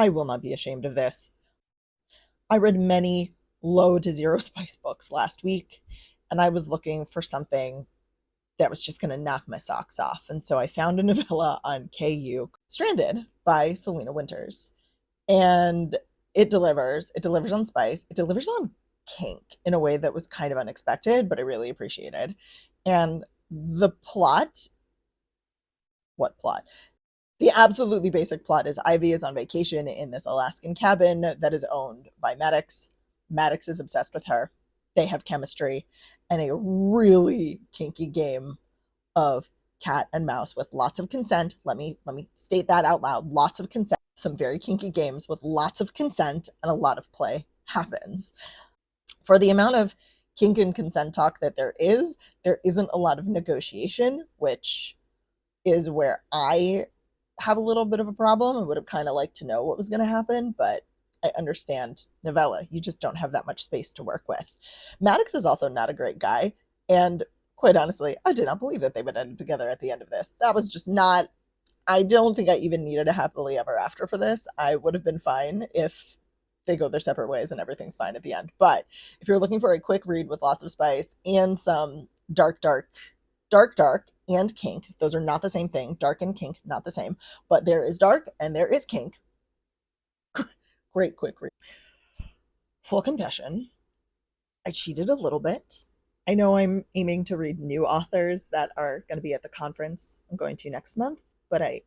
I will not be ashamed of this. I read many low to zero spice books last week, and I was looking for something that was just going to knock my socks off. And so I found a novella on KU, Stranded by Selena Winters. And it delivers. It delivers on spice. It delivers on kink in a way that was kind of unexpected, but I really appreciated. And the plot, what plot? The absolutely basic plot is Ivy is on vacation in this Alaskan cabin that is owned by Maddox. Maddox is obsessed with her. They have chemistry and a really kinky game of cat and mouse with lots of consent. Let me state that out loud. Lots of consent. Some very kinky games with lots of consent and a lot of play happens. For the amount of kink and consent talk that there isn't a lot of negotiation, which is where I have a little bit of a problem. I would have kind of liked to know what was going to happen, but I understand novella. You just don't have that much space to work with. Maddox is also not a great guy, and quite honestly, I did not believe that they would end together at the end of this. That was just not. I don't think I even needed a happily ever after for this. I would have been fine if they go their separate ways and everything's fine at the end. But if you're looking for a quick read with lots of spice and some dark, and kink, those are not the same thing. Dark and kink, not the same. But there is dark and there is kink. Great quick read. Full confession, I cheated a little bit. I know I'm aiming to read new authors that are going to be at the conference I'm going to next month, but I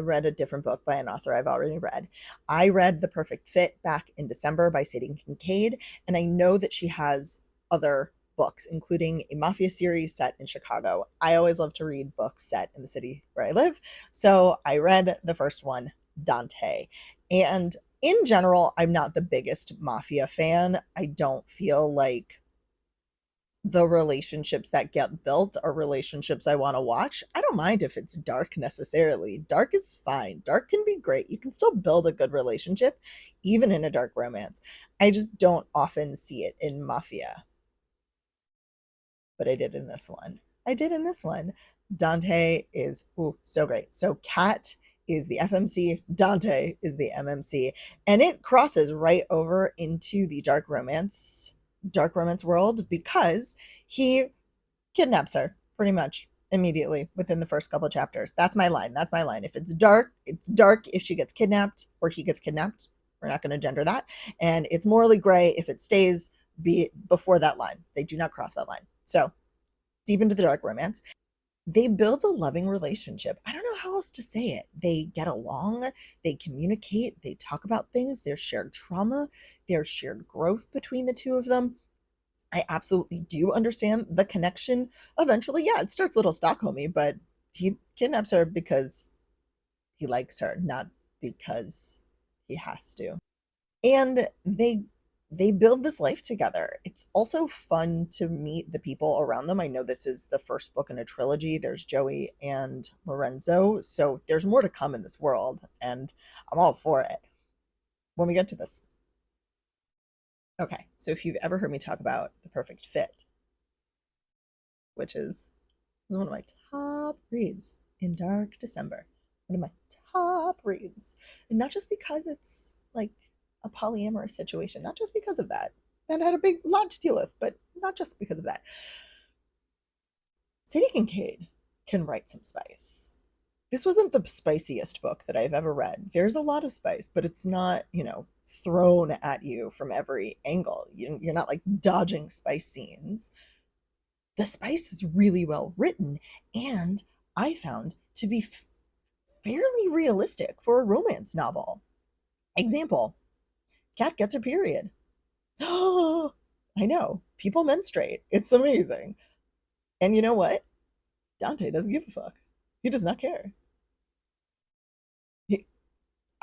read a different book by an author I've already read. I read The Perfect Fit back in December by Sadie Kincaid, and I know that she has other books, including a mafia series set in Chicago. I always love to read books set in the city where I live, so I read the first one, Dante. And in general, I'm not the biggest mafia fan. I don't feel like the relationships that get built are relationships I want to watch. I don't mind if it's dark necessarily. Dark is fine. Dark can be great. You can still build a good relationship, even in a dark romance. I just don't often see it in mafia. But I did in this one. I did in this one. Dante is so great. So Kat is the FMC, Dante is the MMC, and it crosses right over into the dark romance world because he kidnaps her pretty much immediately within the first couple of chapters. That's my line. That's my line. If it's dark, it's dark if she gets kidnapped or he gets kidnapped. We're not going to gender that. And it's morally gray if it stays before that line. They do not cross that line. So deep into the dark romance. They build a loving relationship. I don't know how else to say it. They get along, they communicate, they talk about things, there's shared trauma, there's shared growth between the two of them. I absolutely do understand the connection. Eventually, yeah, it starts a little Stockholmy, but he kidnaps her because he likes her, not because he has to. And they build this life together. It's also fun to meet the people around them. I know this is the first book in a trilogy. There's Joey and Lorenzo, so there's more to come in this world, and I'm all for it. When we get to this, okay, so if you've ever heard me talk about The Perfect Fit, which is one of my top reads in dark December, one of my top reads, and not just because it's like a polyamorous situation, not just because of that. That had a big lot to deal with, but not just because of that. Sadie Kincaid can write some spice. This wasn't the spiciest book that I've ever read. There's a lot of spice, but it's not, thrown at you from every angle. You're not like dodging spice scenes. The spice is really well written, and I found to be fairly realistic for a romance novel. Example, Cat gets her period. Oh, I know. People menstruate. It's amazing. And you know what? Dante doesn't give a fuck. He does not care.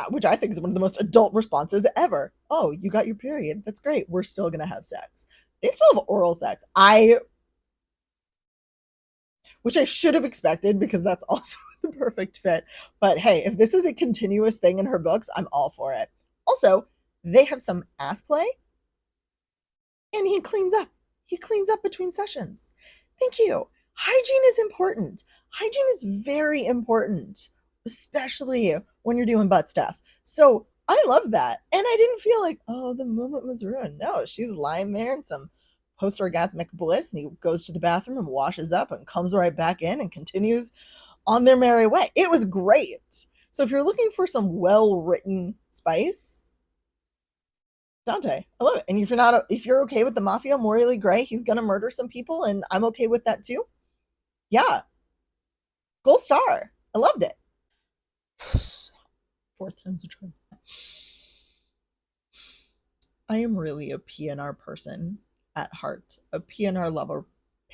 Which I think is one of the most adult responses ever. Oh, you got your period. That's great. We're still going to have sex. They still have oral sex. Which I should have expected because that's also the perfect fit. But hey, if this is a continuous thing in her books, I'm all for it. Also, they have some ass play and he cleans up. He cleans up between sessions. Thank you. Hygiene is important. Hygiene is very important especially when you're doing butt stuff. So I love that. And I didn't feel like, oh, the moment was ruined. No, she's lying there in some post orgasmic bliss, and he goes to the bathroom and washes up and comes right back in and continues on their merry way. It was great. So if you're looking for some well written spice, Dante, I love it. And if you're okay with the mafia, morally gray, he's gonna murder some people, and I'm okay with that too. Yeah, gold star. I loved it. Fourth time's a charm. I am really a PNR person at heart, a PNR lover,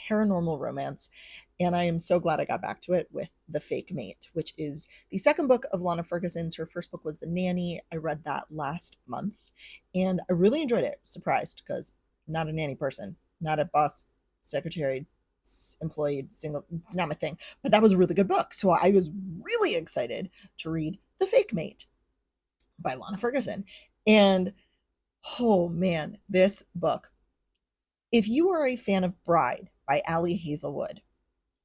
paranormal romance, and I am so glad I got back to it with The Fake Mate, which is the second book of Lana Ferguson's. Her first book was The Nanny. I read that last month, and I really enjoyed it. Surprised, because not a nanny person, not a boss, secretary, employee, single. It's not my thing, but that was a really good book. So I was really excited to read The Fake Mate by Lana Ferguson. And oh man, this book. If you are a fan of Bride by Ali Hazelwood,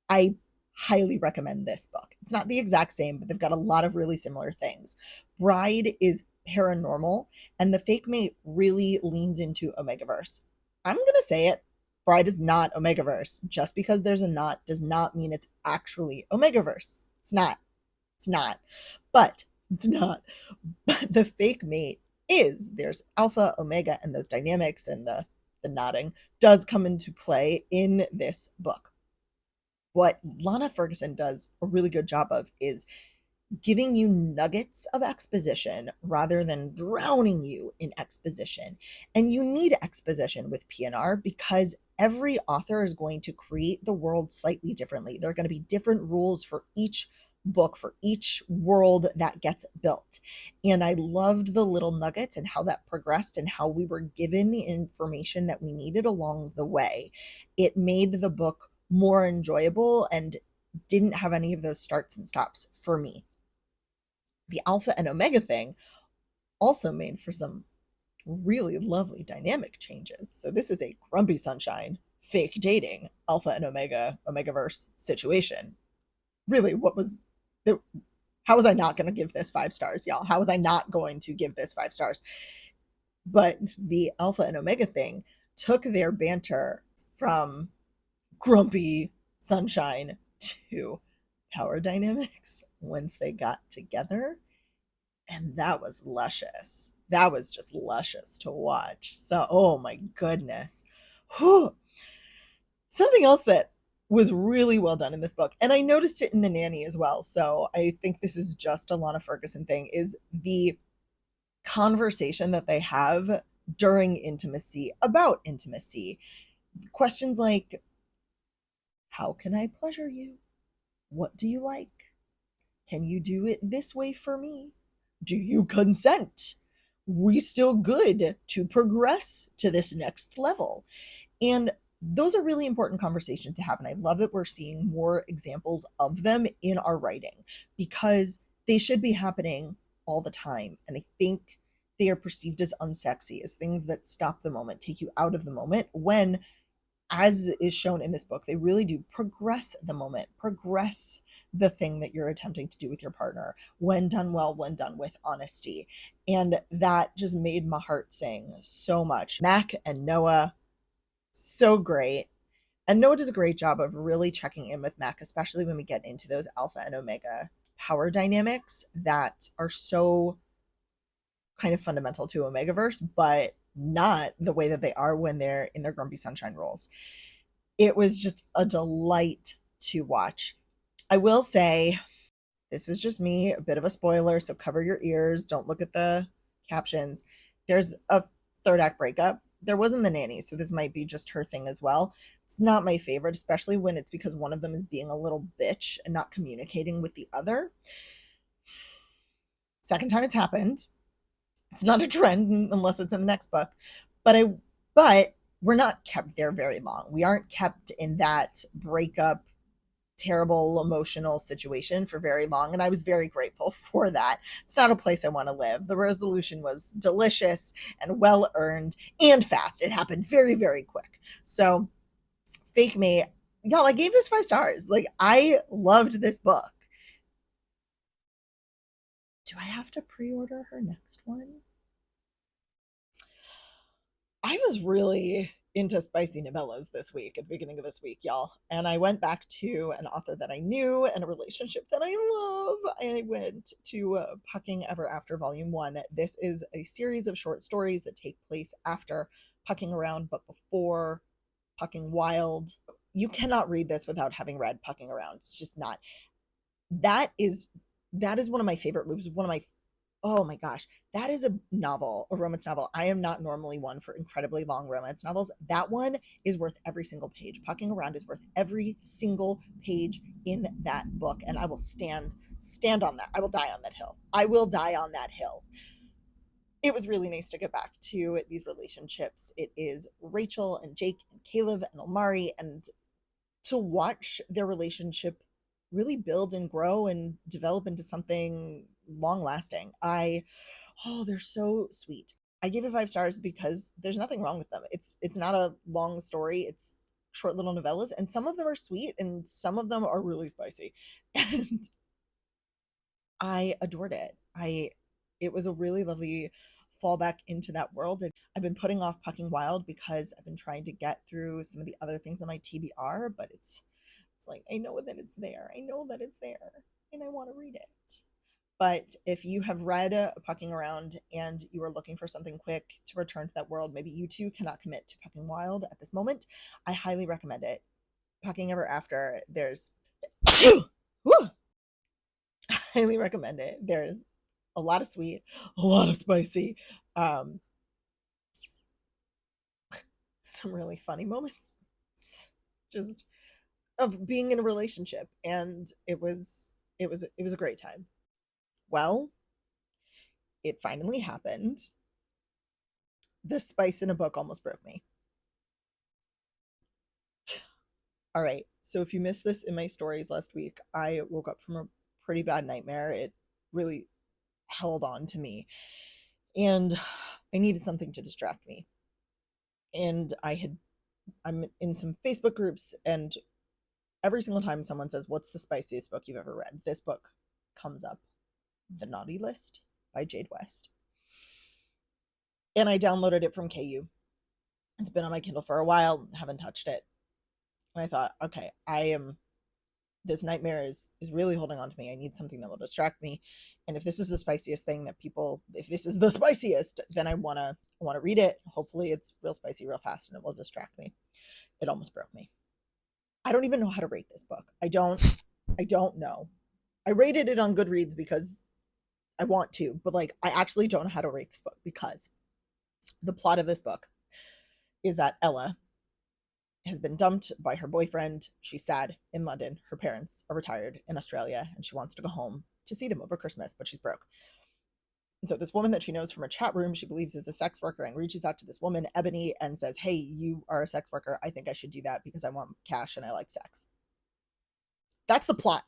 I highly recommend this book. It's not the exact same, but they've got a lot of really similar things. Bride is paranormal, and The Fake Mate really leans into Omegaverse. I'm going to say it. Bride is not Omegaverse. Just because there's a not does not mean it's actually Omegaverse. It's not. It's not. But it's not. But The Fake Mate is. There's alpha, omega, and those dynamics and the nodding does come into play in this book. What Lana Ferguson does a really good job of is giving you nuggets of exposition rather than drowning you in exposition. And you need exposition with PNR because every author is going to create the world slightly differently. There are going to be different rules for each book, for each world that gets built. And I loved the little nuggets and how that progressed and how we were given the information that we needed along the way. It made the book more enjoyable and didn't have any of those starts and stops for me. The alpha and omega thing also made for some really lovely dynamic changes. So this is a grumpy sunshine, fake dating, alpha and omegaverse situation. Really, how was I not going to give this 5 stars, y'all? How was I not going to give this 5 stars? But the alpha and omega thing took their banter from grumpy sunshine to power dynamics once they got together. And that was luscious. That was just luscious to watch. So, oh my goodness. Whew. Something else that was really well done in this book, and I noticed it in The Nanny as well, so I think this is just a Lana Ferguson thing, is the conversation that they have during intimacy about intimacy. Questions like, how can I pleasure you? What do you like? Can you do it this way for me? Do you consent? We still good to progress to this next level? And those are really important conversations to have. And I love that we're seeing more examples of them in our writing because they should be happening all the time. And I think they are perceived as unsexy, as things that stop the moment, take you out of the moment, when, as is shown in this book, they really do progress the moment, progress the thing that you're attempting to do with your partner when done well, when done with honesty. And that just made my heart sing so much. Mac and Noah, so great. And Noah does a great job of really checking in with Mac, especially when we get into those alpha and omega power dynamics that are so kind of fundamental to Omegaverse, but not the way that they are when they're in their grumpy sunshine roles. It was just a delight to watch. I will say, this is just me, a bit of a spoiler, so cover your ears, don't look at the captions. There's a third act breakup. There wasn't The Nanny, so this might be just her thing as well. It's not my favorite, especially when it's because one of them is being a little bitch and not communicating with the other. Second time it's happened. It's not a trend unless it's in the next book. But we're not kept there very long. We aren't kept in that breakup, terrible emotional situation for very long, and I was very grateful for that. It's not a place I want to live. The resolution was delicious and well earned and fast. It happened very, very quick. So Fake Mate, y'all, I gave this 5 stars. Like, I loved this book. Do I have to pre-order her next one? I was really into spicy novellas this week, at the beginning of this week, y'all. And I went back to an author that I knew and a relationship that I love. I went to Pucking Ever After Volume 1. This is a series of short stories that take place after Pucking Around, but before Pucking Wild. You cannot read this without having read Pucking Around. It's just not. That is one of my favorite movies. One of my Oh my gosh, that is a novel, a romance novel. I am not normally one for incredibly long romance novels. That one is worth every single page. Pucking Around is worth every single page in that book, and I will stand on that. I will die on that hill. I will die on that hill. It was really nice to get back to these relationships. It is Rachel and Jake and Caleb and Omari, and to watch their relationship really build and grow and develop into something long lasting. They're so sweet. I gave it 5 stars because there's nothing wrong with them. It's not a long story. It's short little novellas, and some of them are sweet and some of them are really spicy. And I adored it. It was a really lovely fallback into that world. And I've been putting off Pucking Wild because I've been trying to get through some of the other things on my TBR, but it's like, I know that it's there. I know that it's there, and I want to read it. But if you have read Pucking Around and you are looking for something quick to return to that world, maybe you too cannot commit to Pucking Wild at this moment, I highly recommend it. Pucking Ever After, there's highly recommend it. There's a lot of sweet, a lot of spicy, some really funny moments, just of being in a relationship, and it was a great time. Well, it finally happened. The spice in a book almost broke me. All right, so if you missed this in my stories last week, I woke up from a pretty bad nightmare. It really held on to me, and I needed something to distract me. And I'm in some Facebook groups, and every single time someone says, "What's the spiciest book you've ever read?" this book comes up. The Naughty List by Jade West. And I downloaded it from KU. It's been on my Kindle for a while, haven't touched it. And I thought, okay, this nightmare is really holding on to me. I need something that will distract me. And if this is the spiciest thing if this is the spiciest, then I want to read it. Hopefully it's real spicy real fast and it will distract me. It almost broke me. I don't even know how to rate this book. I don't know. I rated it on Goodreads because I want to, but I actually don't know how to rate this book, because the plot of this book is that Ella has been dumped by her boyfriend. She's sad in London. Her parents are retired in Australia, and she wants to go home to see them over Christmas, but she's broke. And so this woman that she knows from a chat room, she believes is a sex worker, and reaches out to this woman, Ebony, and says, "Hey, you are a sex worker. I think I should do that because I want cash and I like sex." That's the plot.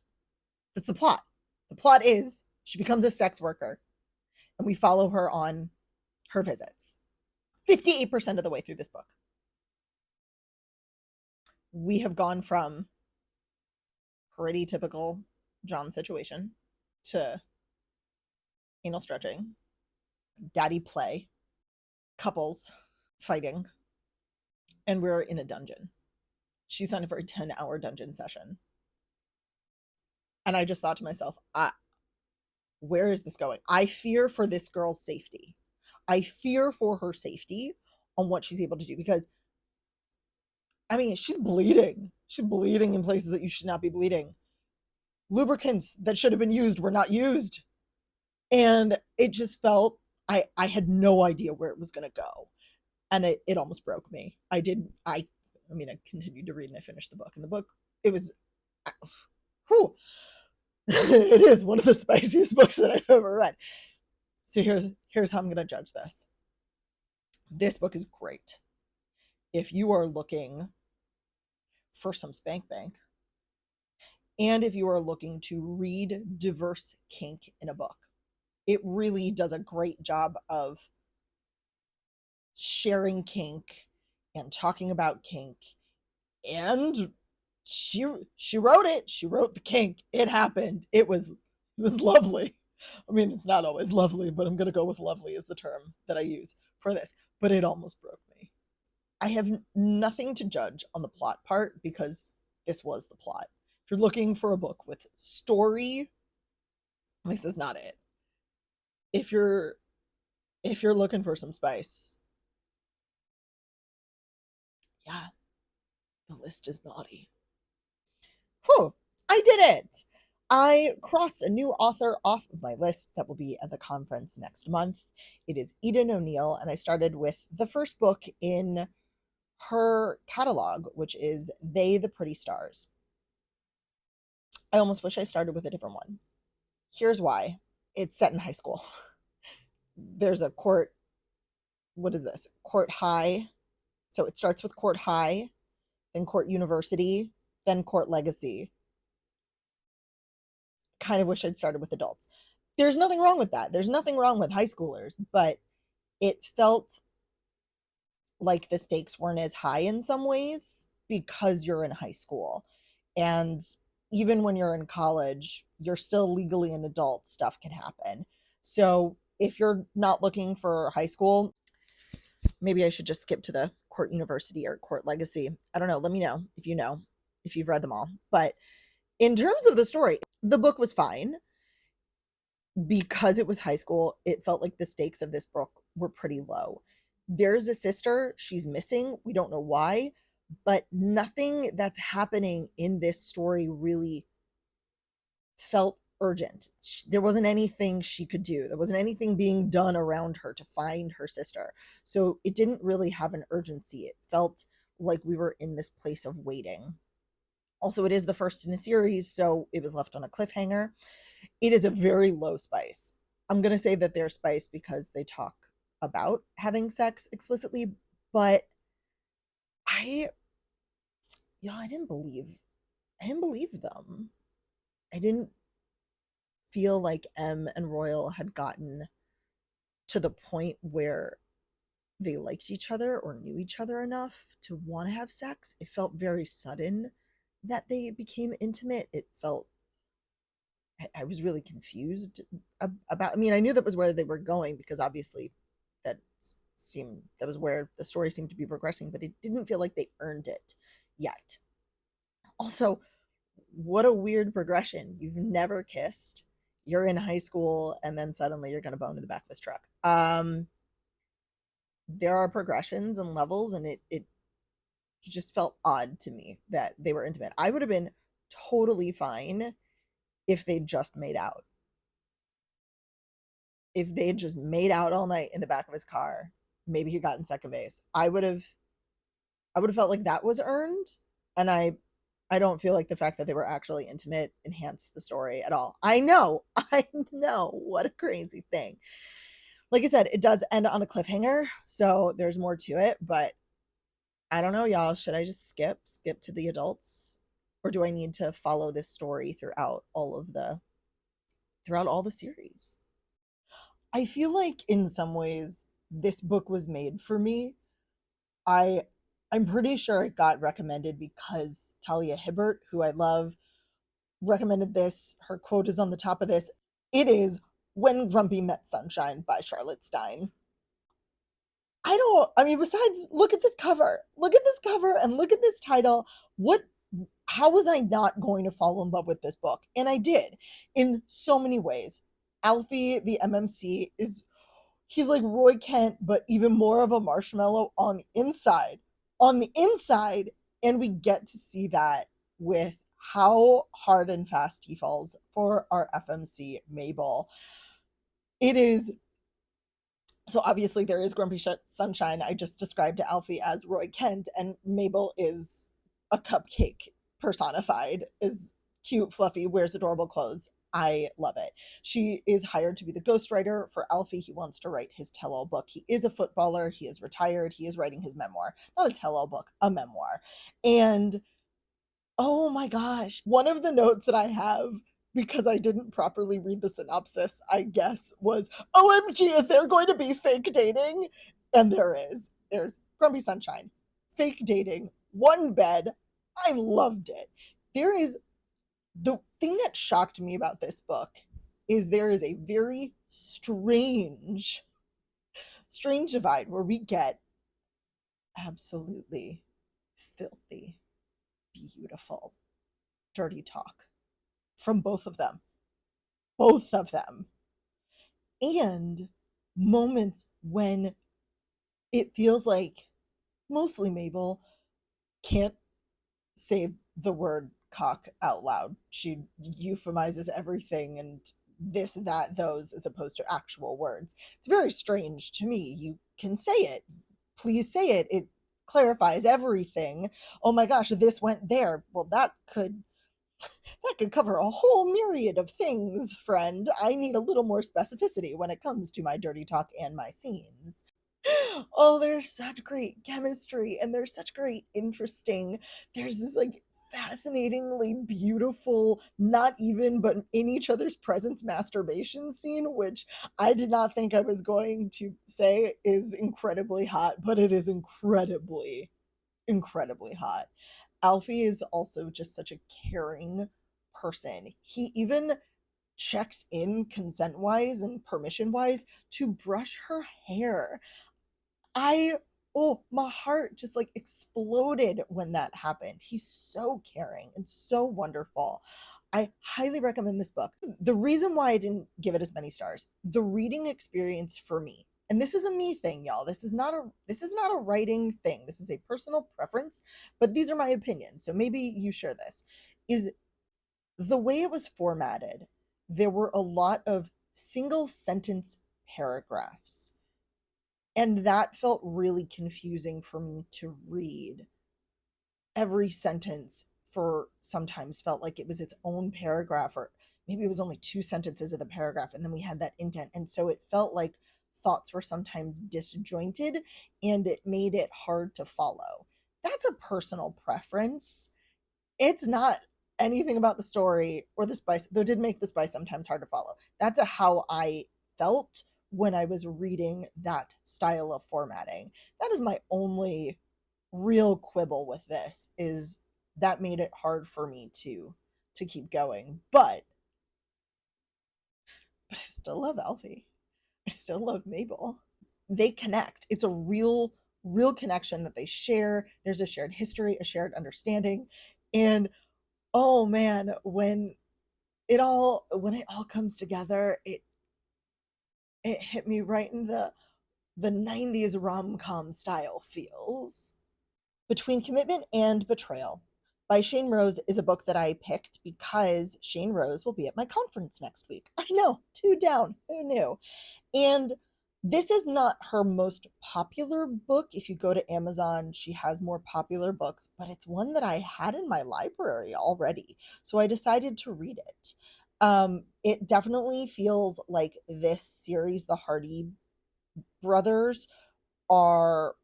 That's the plot. The plot is she becomes a sex worker, and we follow her on her visits. 58% of the way through this book. We have gone from pretty typical John situation to anal stretching, daddy play, couples fighting, and we're in a dungeon. She signed up for a 10-hour dungeon session. And I just thought to myself, where is this going? I fear for this girl's safety. I fear for her safety on what she's able to do, because I mean, she's bleeding. She's bleeding in places that you should not be bleeding. Lubricants that should have been used were not used. And it just felt, I had no idea where it was going to go. And it almost broke me. I continued to read and I finished the book. And the book, it was, it is one of the spiciest books that I've ever read. So here's how I'm going to judge this. This book is great if you are looking for some spank bank, and if you are looking to read diverse kink in a book. It really does a great job of sharing kink and talking about kink. And she wrote it. She wrote the kink. It happened. It was lovely. I mean, it's not always lovely, but I'm going to go with lovely as the term that I use for this. But it almost broke me. I have nothing to judge on the plot part because this was the plot. If you're looking for a book with story, this is not it. If you're looking for some spice, yeah, the list is naughty. Whew, I did it. I crossed a new author off of my list that will be at the conference next month. It is Eden O'Neill, and I started with the first book in her catalog, which is They the Pretty Stars. I almost wish I started with a different one. Here's why. It's set in high school. There's a court, what is this? Court High. So it starts with Court High, then Court University, then Court Legacy. Kind of wish I'd started with adults. There's nothing wrong with that. There's nothing wrong with high schoolers, but it felt like the stakes weren't as high in some ways because you're in high school. And even when you're in college, you're still legally an adult, stuff can happen. So if you're not looking for high school, maybe I should just skip to the Court University or Court Legacy. I don't know. Let me know, if you've read them all. But in terms of the story, the book was fine. Because it was high school, it felt like the stakes of this book were pretty low. There's a sister, she's missing. We don't know why, but nothing that's happening in this story really felt urgent. There wasn't anything she could do. There wasn't anything being done around her to find her sister. So it didn't really have an urgency. It felt like we were in this place of waiting. Also, it is the first in a series, so it was left on a cliffhanger. It is a very low spice. I'm going to say that they're spice because they talk about having sex explicitly, but I didn't believe them. I didn't feel like M and Royal had gotten to the point where they liked each other or knew each other enough to want to have sex. It felt very sudden that they became intimate. It felt, I was really confused about, I mean, I knew that was where they were going because obviously that was where the story seemed to be progressing, but it didn't feel like they earned it yet. Also, what a weird progression. You've never kissed, you're in high school, and then suddenly you're going to bone in the back of his truck. There are progressions and levels, and it just felt odd to me that they were intimate. I would have been totally fine if they just made out. If they had just made out all night in the back of his car, maybe he got in second base. I would have felt like that was earned, and I don't feel like the fact that they were actually intimate enhanced the story at all. I know, what a crazy thing. Like I said, it does end on a cliffhanger, so there's more to it, but I don't know, y'all. Should I just skip to the adults? Or do I need to follow this story throughout all the series? I feel like in some ways this book was made for me. I'm pretty sure it got recommended because Talia Hibbert, who I love, recommended this. Her quote is on the top of this. It is When Grumpy Met Sunshine by Charlotte Stein. Besides, look at this cover. Look at this cover and look at this title. How was I not going to fall in love with this book? And I did in so many ways. Alfie, the MMC, he's like Roy Kent, but even more of a marshmallow on the inside. On the inside, and we get to see that with how hard and fast he falls for our FMC Mabel. It is so obviously there is Grumpy Sunshine. I just described to Alfie as Roy Kent, and Mabel is a cupcake personified, is cute, fluffy, wears adorable clothes. I love it. She is hired to be the ghostwriter for Alfie. He wants to write his tell-all book. He is a footballer. He is retired. He is writing his memoir. Not a tell-all book, a memoir. And oh my gosh, one of the notes that I have, because I didn't properly read the synopsis, I guess, was, OMG, is there going to be fake dating? And there is. There's Grumpy Sunshine, fake dating, one bed. I loved it. There is the thing that shocked me about this book is there is a very strange divide where we get absolutely filthy, beautiful, dirty talk from both of them. Both of them. And moments when it feels like mostly Mabel can't say the word cock out loud. She euphemizes everything and this, that, those, as opposed to actual words. It's very strange to me. You can say it. Please say it. It clarifies everything. Oh my gosh, this went there. Well, that could cover a whole myriad of things, friend. I need a little more specificity when it comes to my dirty talk and my scenes. Oh, there's such great chemistry and there's such great interesting. There's this like fascinatingly beautiful, not even but in each other's presence masturbation scene, which I did not think I was going to say is incredibly hot, but it is incredibly, incredibly hot. Alfie is also just such a caring person. He even checks in consent wise and permission wise to brush her hair. I oh, my heart just like exploded when that happened. He's so caring and so wonderful. I highly recommend this book. The reason why I didn't give it as many stars, the reading experience for me, and this is a me thing, y'all. This is not a writing thing. This is a personal preference, but these are my opinions. So maybe you share this. Is the way it was formatted, there were a lot of single sentence paragraphs, and that felt really confusing for me to read. Every sentence for sometimes felt like it was its own paragraph, or maybe it was only two sentences of the paragraph, and then we had that indent. And so it felt like thoughts were sometimes disjointed and it made it hard to follow. That's a personal preference. It's not anything about the story or the spice, though it did make the spice sometimes hard to follow. That's how I felt when I was reading that style of formatting. That is my only real quibble with this, is that made it hard for me to keep going. But I still love Alfie. I still love Mabel. They connect. It's a real connection that they share. There's a shared history, a shared understanding. And oh man, when it all comes together, it hit me right in the 90s rom-com style feels. Between Commitment and Betrayal by Shain Rose is a book that I picked because Shain Rose will be at my conference next week. I know, two down, who knew? And this is not her most popular book. If you go to Amazon, she has more popular books, but it's one that I had in my library already. So I decided to read it. It definitely feels like this series, the Hardy brothers, are,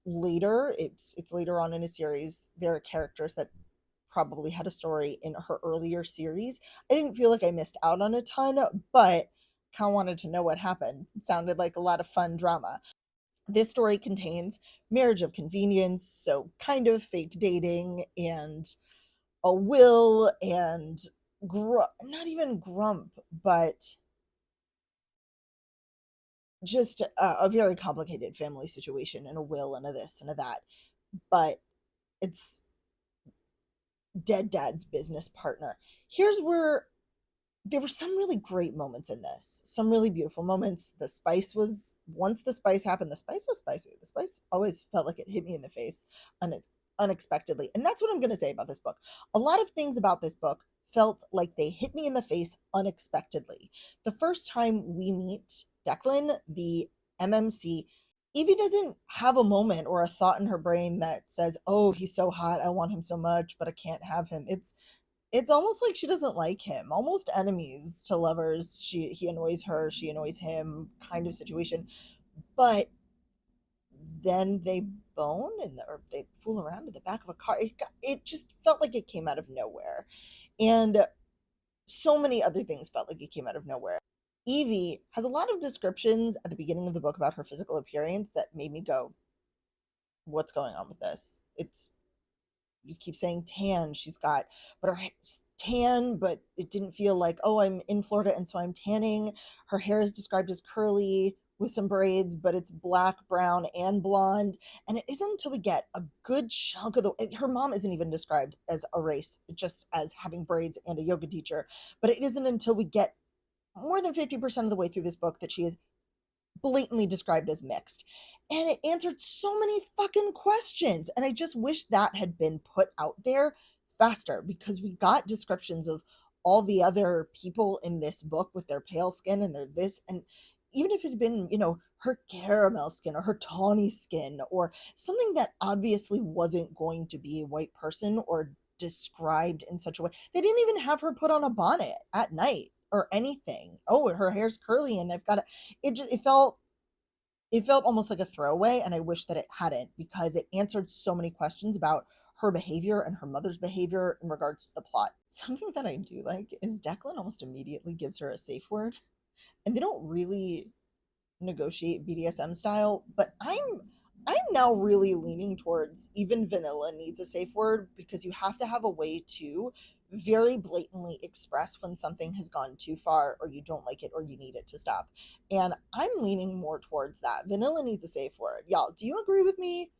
later. It's later on in a series. There are characters that probably had a story in her earlier series. I didn't feel like I missed out on a ton, but kind of wanted to know what happened. It sounded like a lot of fun drama. This story contains marriage of convenience, so kind of fake dating, and a will, and not even grump, but just a very complicated family situation, and a will and a this and a that. But it's dead dad's business partner. Here's where there were some really great moments in this, some really beautiful moments. The spice was, once the spice happened, the spice was spicy. The spice always felt like it hit me in the face unexpectedly. And that's what I'm going to say about this book. A lot of things about this book felt like they hit me in the face unexpectedly. The first time we meet Declan, the MMC, Evie doesn't have a moment or a thought in her brain that says, "Oh, he's so hot. I want him so much, but I can't have him." It's almost like she doesn't like him. Almost enemies to lovers. He annoys her, she annoys him, kind of situation. But then they bone or they fool around in the back of a car. It just felt like it came out of nowhere. And so many other things felt like it came out of nowhere. Evie has a lot of descriptions at the beginning of the book about her physical appearance that made me go, what's going on with this? You keep saying tan, she's got, but her tan, but it didn't feel like, oh, I'm in Florida and so I'm tanning. Her hair is described as curly with some braids, but it's black, brown, and blonde. And it isn't until we get a good chunk of her mom isn't even described as a race, just as having braids and a yoga teacher. But it isn't until we get more than 50% of the way through this book that she is blatantly described as mixed. And it answered so many fucking questions. And I just wish that had been put out there faster, because we got descriptions of all the other people in this book with their pale skin and their this. And even if it had been, her caramel skin or her tawny skin or something that obviously wasn't going to be a white person or described in such a way, they didn't even have her put on a bonnet at night or anything. Oh, her hair's curly and I've got a, it felt almost like a throwaway, and I wish that it hadn't, because it answered so many questions about her behavior and her mother's behavior in regards to the plot. Something that I do like is Declan almost immediately gives her a safe word, and they don't really negotiate BDSM style, but I'm now really leaning towards even vanilla needs a safe word, because you have to have a way to very blatantly express when something has gone too far or you don't like it or you need it to stop. And I'm leaning more towards that. Vanilla needs a safe word. Y'all, do you agree with me?